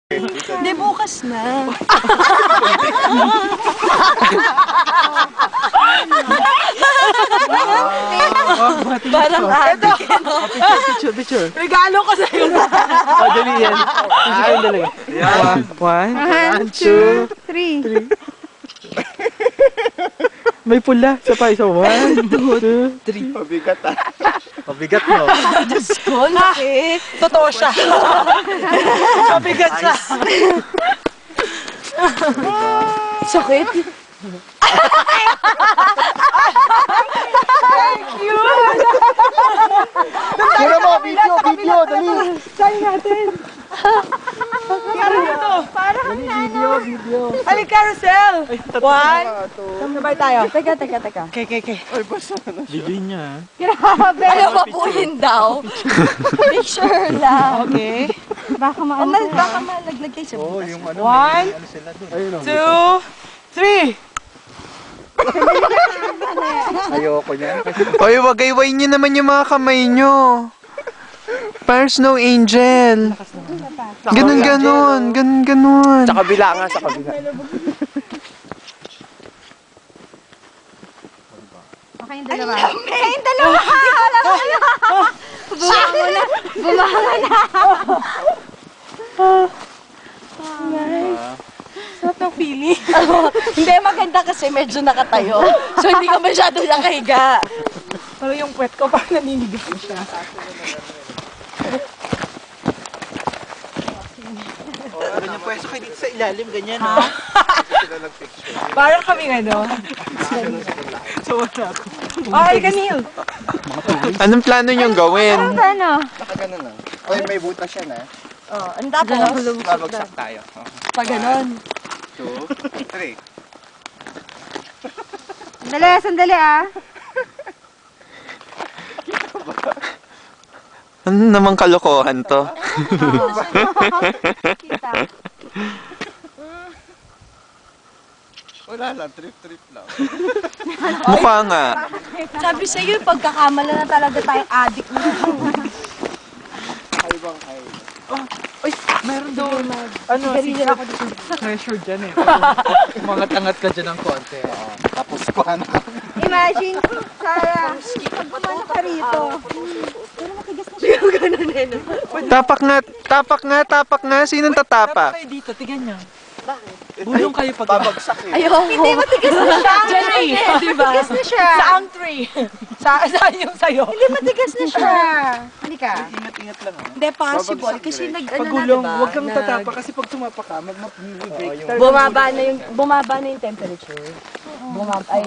Hindi, bukas na. Parang ate. Picture. Regalo ko sa'yo. Dali yan. Picture kayo dalaga. One, two, three. May pula. Sa pa isa. One, two, three. Pabigat ah. Pabigat mo. Diyos ko, laki. Totoo siya. Mabigat siya. Sakit. Thank you. Tira mo, video, dali. Saan natin? Parang Video. Halik, carousel. One. Sabay tayo. Teka. Okay. Ay, basta na siya. Video niya. Grabe. Ayaw mapulin daw. Picture lang. Okay. Baka Baka malaglag kayo sa Oo, bukas. yung ano. One, Ano sila dun? Ayun o. 2, 3. Ayoko niyan. Oy, wagayway niyo naman yung mga kamay nyo. Para snow angel. Ganun. Sa kabila nga, sa kabila. Okay yung dalawa. Kayong dalawa! Bumango na! Sarap ng feeling. Hindi, maganda kasi medyo nakatayo. So, hindi ka masyado nakahiga. Pero yung puwet ko parang naninigas siya. Ano yung pwesto kayo dito sa ilalim, ganyan. Parang kami ano. So, wala ako. Ay, kanil. Anong plano niyong gawin? Ano? Nakaganon na. Oy, may butas siya na. Oh, ang tapos, Babagsak tayo. pag ganon. 2, 3. Sandali ah. Ano namang kalokohan to? Kita. Wala lang, trip lang. Mukha nga. Sabi sa'yo, pagkakamala na talaga tayong addict na. Kaibang kayo. Uy, meron doon. Ano, pressure dyan eh. Umangat-angat ka dyan ng konti. Tapos kuhan. Imagine, Sarah, pag kumano ka rito. Pero matigas na siya. Tapak nga. Sinong tatapak? Kayo dito, tignan niyo. Bulong kayo pag... Babagsak eh. Ayoko. Hindi, matigas na siya. Jenny, di ba? Matigas na siya. Saang tree? Saan yung sa'yo? Hindi, matigas na siya. Hindi ka. Ingat lang ah. Hindi, possible. Babagsak Kasi direct. nag-ano na, Pagulong, diba? huwag kang tatapak kasi pag tumapak ka, mag-break. Bumaba na yung temperature. Bumaba, ay,